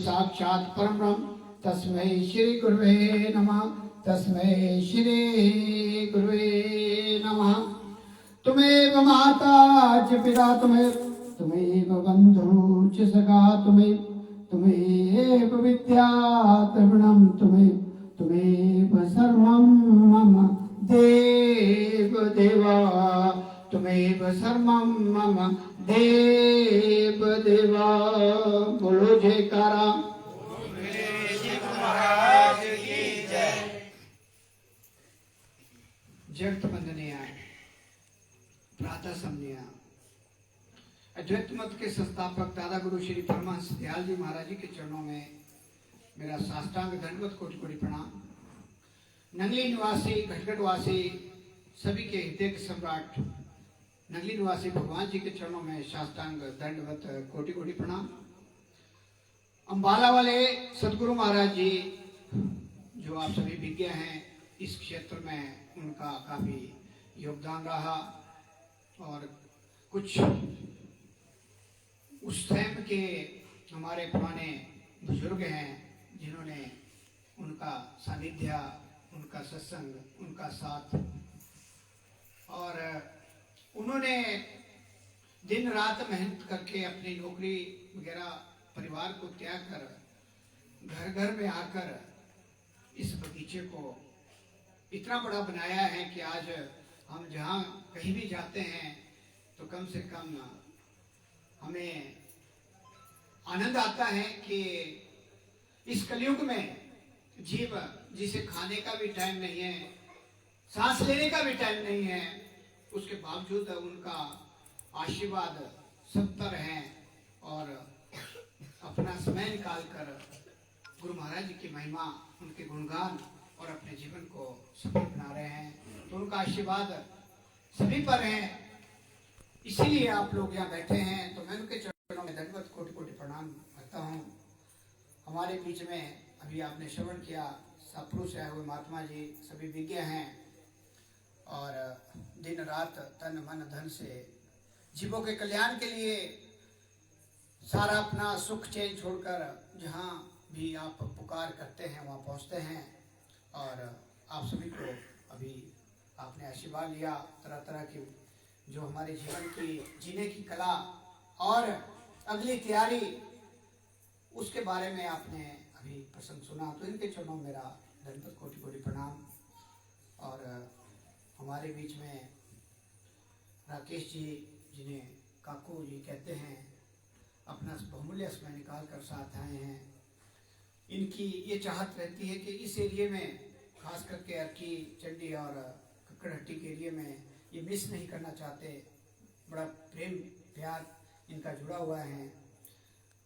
साक्षात् परब्रह्म तस्मै श्री गुरुवे नमः। तस्मै श्री गुरुवे नमः। तुमेव माता च पिता तुमेव बन्धु च सखा तुमेव विद्या द्रविणं तुमेव सर्वं मम देव देवा। तुमेव सर्वं मम देव देवा। बोलो जयकारा। जगत वंदनीय प्रातः समनीय अद्वैत मत के संस्थापक दादा गुरु श्री परमहंस दयाल जी महाराज जी के चरणों में मेरा साष्टांग दंडवत कोटि कोटि प्रणाम। नंगली निवासी घटघट वासी सभी के हृदय के सम्राट नंगली निवासी भगवान जी के चरणों में साष्टांग दंडवत कोटि कोटि प्रणाम। अंबाला वाले सदगुरु महाराज जी जो आप सभी विज्ञ हैं, इस क्षेत्र में उनका काफी योगदान रहा और कुछ उस टाइम के हमारे पुराने बुजुर्ग हैं जिन्होंने उनका सानिध्य, उनका सत्संग, उनका साथ और उन्होंने दिन रात मेहनत करके अपनी नौकरी वगैरह परिवार को त्याग कर घर घर में आकर इस बगीचे को इतना बड़ा बनाया है कि आज हम जहाँ कहीं भी जाते हैं तो कम से कम हमें आनंद आता है कि इस कलयुग में जीव जिसे खाने का भी टाइम नहीं है, सांस लेने का भी टाइम नहीं है, उसके बावजूद उनका आशीर्वाद सब पर है और अपना समय निकाल कर गुरु महाराज जी की महिमा, उनके गुणगान और अपने जीवन को सफल बना रहे हैं। तो उनका आशीर्वाद सभी पर है, इसीलिए आप लोग यहाँ बैठे हैं। तो मैं उनके चरणों में दंडवत कोटि कोटि प्रणाम करता हूँ। हमारे बीच में अभी आपने श्रवण किया सपुरुष है हुए महात्मा जी सभी विज्ञ हैं और दिन रात तन मन धन से जीवों के कल्याण के लिए सारा अपना सुख चैन छोड़कर जहाँ भी आप पुकार करते हैं वहाँ पहुँचते हैं। और आप सभी को अभी आपने आशीर्वाद लिया, तरह तरह की जो हमारे जीवन की जीने की कला और अगली तैयारी उसके बारे में आपने अभी प्रसंग सुना। तो इनके चरणों में मेरा दंडवत कोटि कोटि प्रणाम। और हमारे बीच में राकेश जी जिन्हें काकू जी कहते हैं, अपना बहुमूल्य समय निकाल कर साथ आए हैं। इनकी ये चाहत रहती है कि इस एरिए में खास करके अर्की चंडी और ककड़हट्टी के एरिए में ये मिस नहीं करना चाहते। बड़ा प्रेम प्यार इनका जुड़ा हुआ है।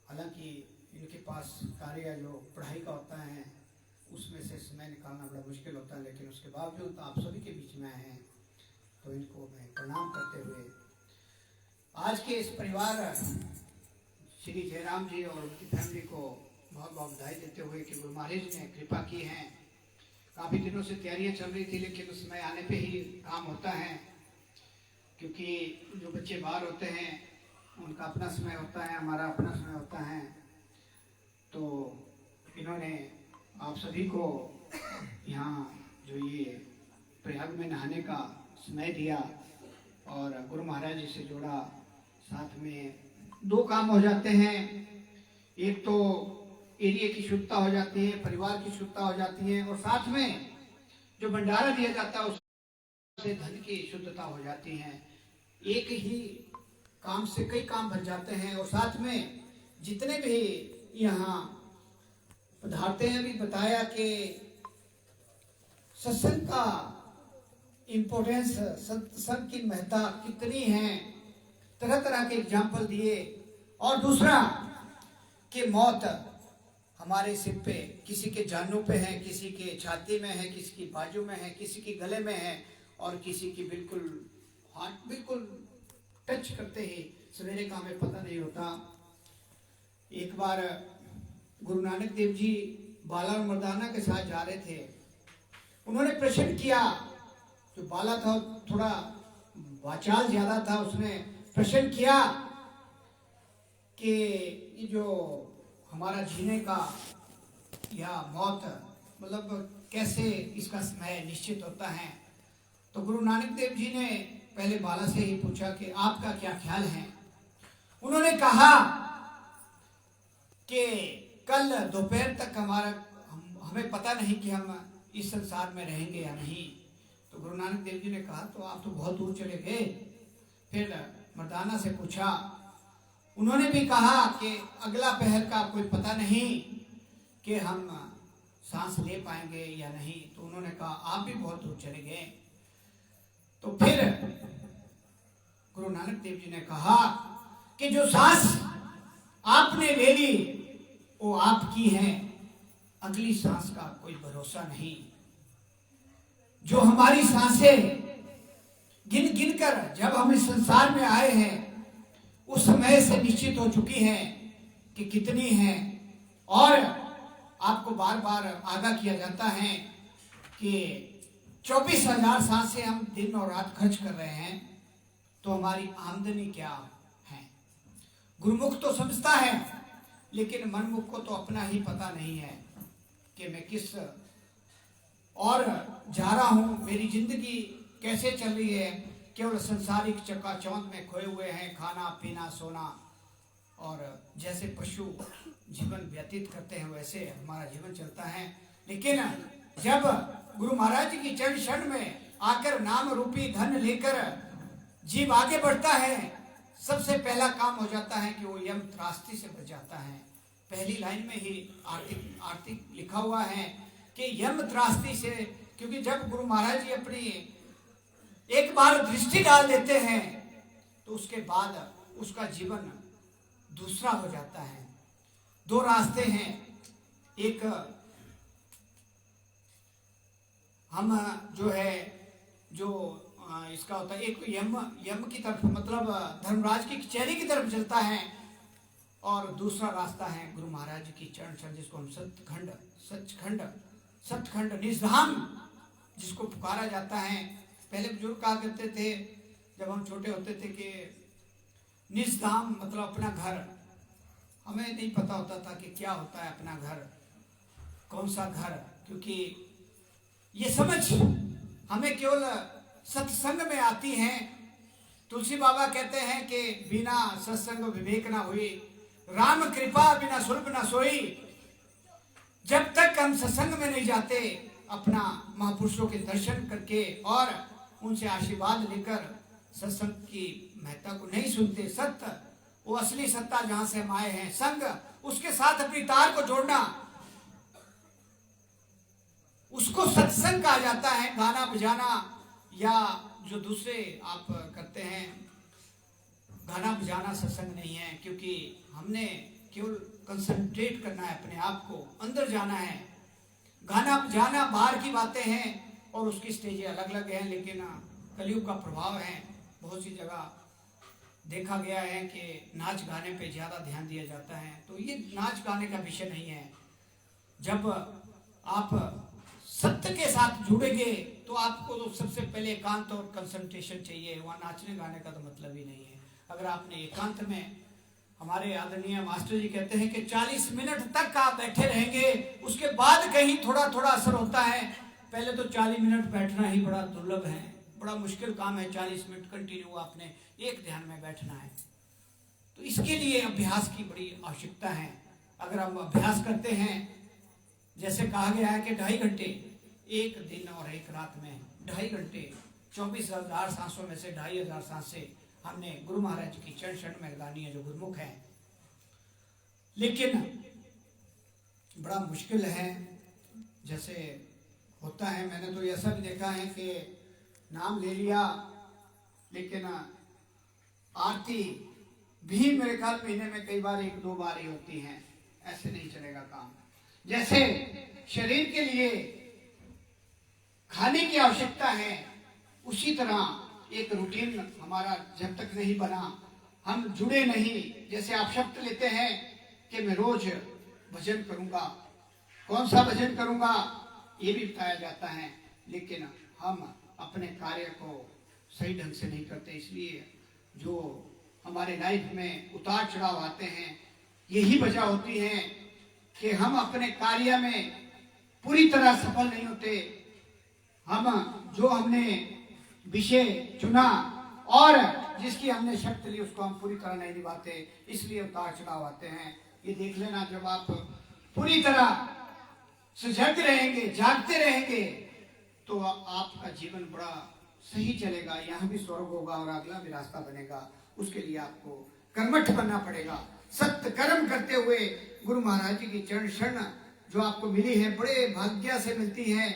हालांकि इनके पास कार्य जो पढ़ाई का होता है उसमें से समय निकालना बड़ा मुश्किल होता है, लेकिन उसके बावजूद आप सभी के बीच में आए हैं। तो इनको मैं प्रणाम करते हुए आज के इस परिवार श्री जयराम जी और उनकी फैमिली को बहुत बहुत बधाई देते हुए कि गुरु महाराज ने कृपा की है। काफ़ी दिनों से तैयारियां चल रही थी, लेकिन उस समय आने पे ही काम होता है, क्योंकि जो बच्चे बाहर होते हैं उनका अपना समय होता है, हमारा अपना समय होता है। तो इन्होंने आप सभी को यहाँ जो ये प्रयाग में नहाने का समय दिया और गुरु महाराज जी से जोड़ा। साथ में दो काम हो जाते हैं, एक तो एरिया की शुद्धता हो जाती है, परिवार की शुद्धता हो जाती है, और साथ में जो भंडारा दिया जाता है उससे धन की शुद्धता हो जाती है। एक ही काम से कई काम बन जाते हैं। और साथ में जितने भी यहाँ पधारते हैं, अभी बताया कि सत्संग का इम्पोर्टेंस, सत्संग की महत्ता कितनी है, तरह तरह के एग्जाम्पल दिए। और दूसरा कि मौत हमारे सिर पे, किसी के जानो पे है, किसी के छाती में है, किसी की बाजू में है, किसी की गले में है, और किसी की बिल्कुल हाथ बिल्कुल टच करते ही सवेरे का हमें पता नहीं होता। एक बार गुरु नानक देव जी बाला और मर्दाना के साथ जा रहे थे। उन्होंने प्रश्न किया, जो बाला था थोड़ा वाचाल ज्यादा था, उसने प्रश्न किया कि ये जो हमारा जीने का या मौत मतलब कैसे इसका समय निश्चित होता है। तो गुरु नानक देव जी ने पहले बाला से ही पूछा कि आपका क्या ख्याल है। उन्होंने कहा कि कल दोपहर तक हमें पता नहीं कि हम इस संसार में रहेंगे या नहीं। तो गुरु नानक देव जी ने कहा तो आप तो बहुत दूर चले गए। फिर मर्दाना से पूछा, उन्होंने भी कहा कि अगला पहर का कोई पता नहीं कि हम सांस ले पाएंगे या नहीं। तो उन्होंने कहा आप भी बहुत दूर चले गए। तो फिर गुरु नानक देव जी ने कहा कि जो सांस आपने ले ली वो आपकी है, अगली सांस का कोई भरोसा नहीं। जो हमारी सांसें गिन गिन कर जब हम इस संसार में आए हैं उस समय से निश्चित हो चुकी है कि कितनी है। और आपको बार बार आगाह किया जाता है कि 24,000 सांसें हम दिन और रात खर्च कर रहे हैं, तो हमारी आमदनी क्या है। गुरुमुख तो समझता है, लेकिन मनमुख को तो अपना ही पता नहीं है कि मैं किस और जा रहा हूं, मेरी जिंदगी कैसे चल रही है। केवल संसारिक चकाचौंध में खोए हुए हैं, खाना पीना सोना, और जैसे पशु जीवन व्यतीत करते हैं वैसे हमारा जीवन चलता है। लेकिन जब गुरु महाराज जी की चरण शरण में आकर नाम रूपी धन लेकर जीव आगे बढ़ता है, सबसे पहला काम हो जाता है कि वो यम त्रासदी से बच जाता है। पहली लाइन में ही आरती लिखा हुआ है कि यम त्रासदी से, क्योंकि जब गुरु महाराज जी अपनी एक बार दृष्टि डाल देते हैं तो उसके बाद उसका जीवन दूसरा हो जाता है। दो रास्ते हैं, एक हम जो है जो इसका होता है, एक यम की तरफ मतलब धर्मराज की कचहरी की तरफ चलता है, और दूसरा रास्ता है गुरु महाराज जी की चरण शरण, जिसको हम सचखंड निजधाम जिसको पुकारा जाता है। पहले बुजुर्ग कहा करते थे जब हम छोटे होते थे कि निजधाम मतलब अपना घर। हमें नहीं पता होता था कि क्या होता है अपना घर, कौन सा घर, क्योंकि ये समझ हमें केवल सत्संग में आती है। तुलसी बाबा कहते हैं कि बिना सत्संग विवेक ना हुई, राम कृपा बिना सुलभ ना सोई। जब तक हम सत्संग में नहीं जाते, अपना महापुरुषों के दर्शन करके और उनसे आशीर्वाद लेकर सत्संग की महत्ता को नहीं सुनते, सत्य वो असली सत्ता जहां से हम आए हैं, संग उसके साथ अपनी तार को जोड़ना, उसको सत्संग कहा जाता है। गाना बजाना या जो दूसरे आप करते हैं, गाना बजाना सत्संग नहीं है, क्योंकि हमने केवल कंसंट्रेट करना है, अपने आप को अंदर जाना है। गाना बजाना बाहर की बातें हैं और उसकी स्टेजें अलग अलग हैं, लेकिन कलयुग का प्रभाव है। बहुत सी जगह देखा गया है कि नाच गाने पे ज़्यादा ध्यान दिया जाता है, तो ये नाच गाने का विषय नहीं है। जब आप सत्य के साथ जुड़ेंगे तो आपको तो सबसे पहले एकांत और कंसंट्रेशन चाहिए, वहाँ नाचने गाने का तो मतलब ही नहीं है। अगर आपने एकांत में, हमारे आदरणीय मास्टर जी कहते हैं कि 40 मिनट तक आप बैठे रहेंगे, उसके बाद कहीं थोड़ा थोड़ा असर होता है। पहले तो 40 मिनट बैठना ही बड़ा दुर्लभ है, बड़ा मुश्किल काम है। 40 मिनट कंटिन्यू आपने एक ध्यान में बैठना है, तो इसके लिए अभ्यास की बड़ी आवश्यकता है। अगर हम अभ्यास करते हैं, जैसे कहा गया है कि 2.5 घंटे एक दिन और एक रात में, 2.5 घंटे 24,000 सांसों में से 2,500 सांसें हमने गुरु महाराज जी की चरण शरण में लगानी है, जो गुरुमुख है। लेकिन बड़ा मुश्किल है, जैसे होता है, मैंने तो ऐसा भी देखा है कि नाम ले लिया, लेकिन आरती भी मेरे ख्याल महीने में कई बार 1-2 बार ही होती है। ऐसे नहीं चलेगा काम। जैसे शरीर के लिए खाने की आवश्यकता है, उसी तरह एक रूटीन हमारा जब तक नहीं बना, हम जुड़े नहीं। जैसे आप शब्द लेते हैं कि मैं रोज भजन करूंगा, कौन सा भजन करूंगा ये भी बताया जाता है, लेकिन हम अपने कार्य को सही ढंग से नहीं करते। इसलिए जो हमारे लाइफ में उतार चढ़ाव आते हैं, यही वजह होती है कि हम अपने कार्य में पूरी तरह सफल नहीं होते। हम जो हमने विषय चुना और जिसकी हमने शर्त ली उसको हम पूरी तरह नहीं निभाते, इसलिए उतार चढ़ाव आते हैं। ये देख लेना, जब आप पूरी तरह सजग रहेंगे, जागते रहेंगे, तो आपका जीवन बड़ा सही चलेगा। यहाँ भी स्वर्ग होगा और अगला भी रास्ता बनेगा। उसके लिए आपको कर्मठ बनना पड़ेगा। सत्य कर्म करते हुए गुरु महाराज जी की चरण शरण जो आपको मिली है, बड़े भाग्य से मिलती है।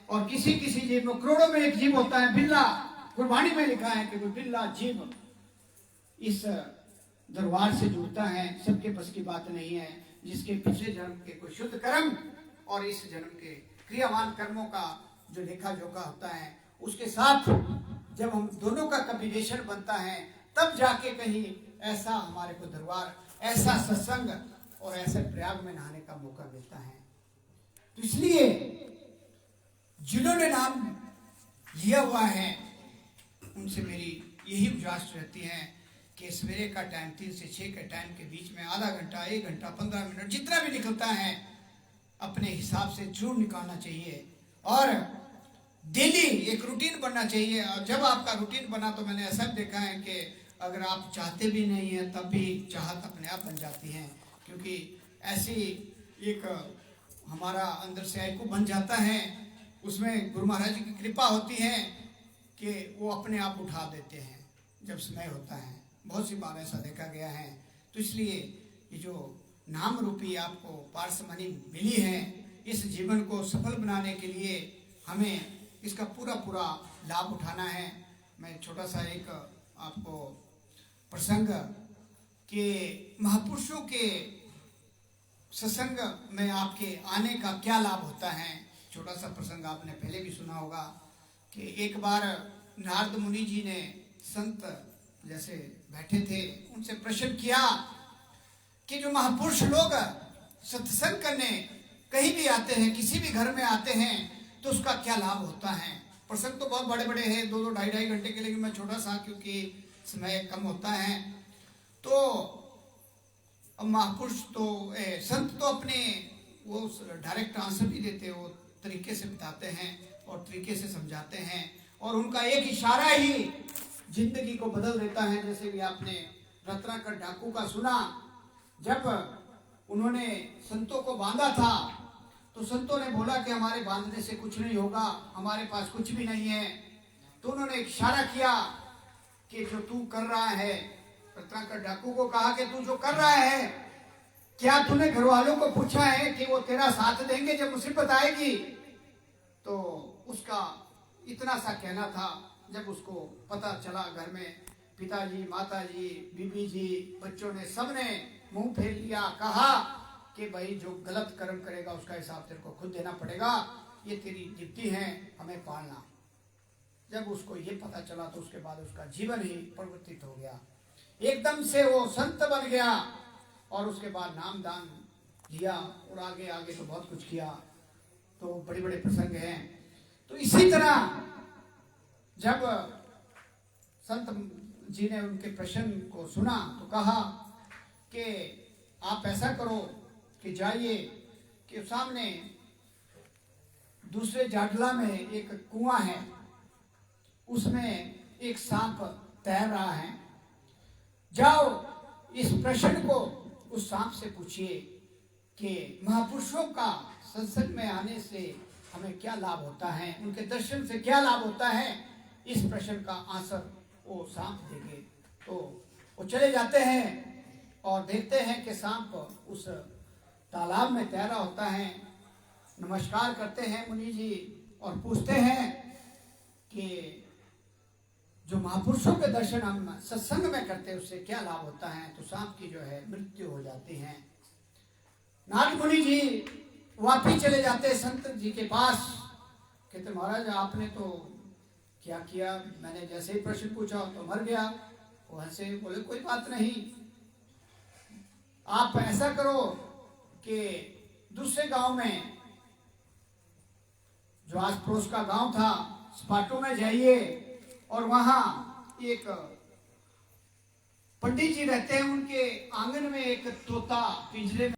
और किसी किसी जीव में, करोड़ों में एक जीव होता है बिल्ला। गुरबाणी में लिखा है कि कोई बिल्ला जीव इस दरबार से जुड़ता है। सबके बस की बात नहीं है। जिसके पिछले जन्म के कोई शुद्ध कर्म और इस जन्म के क्रियावान कर्मों का जो लेखा जोखा होता है, उसके साथ जब हम दोनों का कॉम्बिनेशन बनता है, तब जाके कहीं ऐसा हमारे को दरबार, ऐसा सत्संग और ऐसे प्रयाग में नहाने का मौका मिलता है। तो इसलिए जिन्होंने नाम लिया हुआ है, उनसे मेरी यही गुजारिश रहती है कि सवेरे का टाइम 3 से 6 के टाइम के बीच में आधा घंटा, 1 घंटा, 15 मिनट, जितना भी निकलता है अपने हिसाब से जरूर निकालना चाहिए। और डेली एक रूटीन बनना चाहिए। और जब आपका रूटीन बना तो मैंने ऐसा देखा है कि अगर आप चाहते भी नहीं हैं तब भी चाहत अपने आप बन जाती है। क्योंकि ऐसी एक हमारा अंदर से आइको बन जाता है, उसमें गुरु महाराज जी की कृपा होती है कि वो अपने आप उठा देते हैं जब समय होता है। बहुत सी बार ऐसा देखा गया है। तो इसलिए ये जो नाम रूपी आपको पारसमणि मिली है, इस जीवन को सफल बनाने के लिए हमें इसका पूरा पूरा लाभ उठाना है। मैं छोटा सा एक आपको प्रसंग के महापुरुषों के सत्संग में आपके आने का क्या लाभ होता है, छोटा सा प्रसंग आपने पहले भी सुना होगा कि एक बार नारद मुनि जी ने संत जैसे बैठे थे, उनसे प्रश्न किया कि जो महापुरुष लोग सत्संग करने कहीं भी आते हैं, किसी भी घर में आते हैं, तो उसका क्या लाभ होता है। प्रसंग तो बहुत बड़े बड़े हैं, 2-2, 2.5 घंटे के, लेकिन मैं छोटा सा क्योंकि समय कम होता है। तो महापुरुष तो संत तो अपने वो डायरेक्ट आंसर नहीं देते, वो तरीके से बताते हैं और तरीके से समझाते हैं, और उनका एक इशारा ही जिंदगी को बदल देता है। जैसे भी आपने रत्नाकर डाकू का सुना, जब उन्होंने संतों को बांधा था तो संतों ने बोला कि हमारे बांधने से कुछ नहीं होगा, हमारे पास कुछ भी नहीं है। तो उन्होंने एक इशारा किया कि जो तू कर रहा है, रत्नाकर डाकू को कहा कि तू जो कर रहा है, क्या तूने घर वालों को पूछा है कि वो तेरा साथ देंगे जब मुसीबत आएगी। तो उसका इतना सा कहना था। जब उसको पता चला, घर में पिताजी, माताजी, बीबी जी, बच्चों ने सबने मुंह फेर लिया, कहा कि भाई जो गलत कर्म करेगा उसका हिसाब तेरे को खुद देना पड़ेगा, ये तेरी ड्यूटी है, हमें पालना। जब उसको ये पता चला तो उसके बाद उसका जीवन ही परिवर्तित हो गया, एकदम से वो संत बन गया और उसके बाद नाम दान लिया और आगे आगे तो बहुत कुछ किया। तो बड़े बड़े प्रसंग हैं। तो इसी तरह जब संत जी ने उनके प्रश्न को सुना तो कहा कि आप ऐसा करो कि जाइए कि सामने दूसरे जाडला में एक कुआं है, उसमें एक सांप तैर रहा है, जाओ इस प्रश्न को उस सांप से पूछिए कि महापुरुषों का सत्संग में आने से हमें क्या लाभ होता है, उनके दर्शन से क्या लाभ होता है। इस प्रश्न का आंसर वो सांप देंगे। तो वो चले जाते हैं और देखते हैं कि सांप उस तालाब में तैरा होता है। नमस्कार करते हैं मुनि जी और पूछते हैं कि जो महापुरुषों के दर्शन हम सत्संग में करते हैं उससे क्या लाभ होता है। तो सांप की जो है मृत्यु हो जाती है। नारद मुनि जी वापिस चले जाते हैं संत जी के पास, कहते महाराज आपने तो क्या किया, मैंने जैसे ही प्रश्न पूछा तो मर गया। वो हंसे, बोले कोई बात नहीं, आप ऐसा करो कि दूसरे गांव में, जो आस पड़ोस का गांव था, स्पाटू में जाइए और वहां एक पंडित जी रहते हैं, उनके आंगन में एक तोता पिंजरे में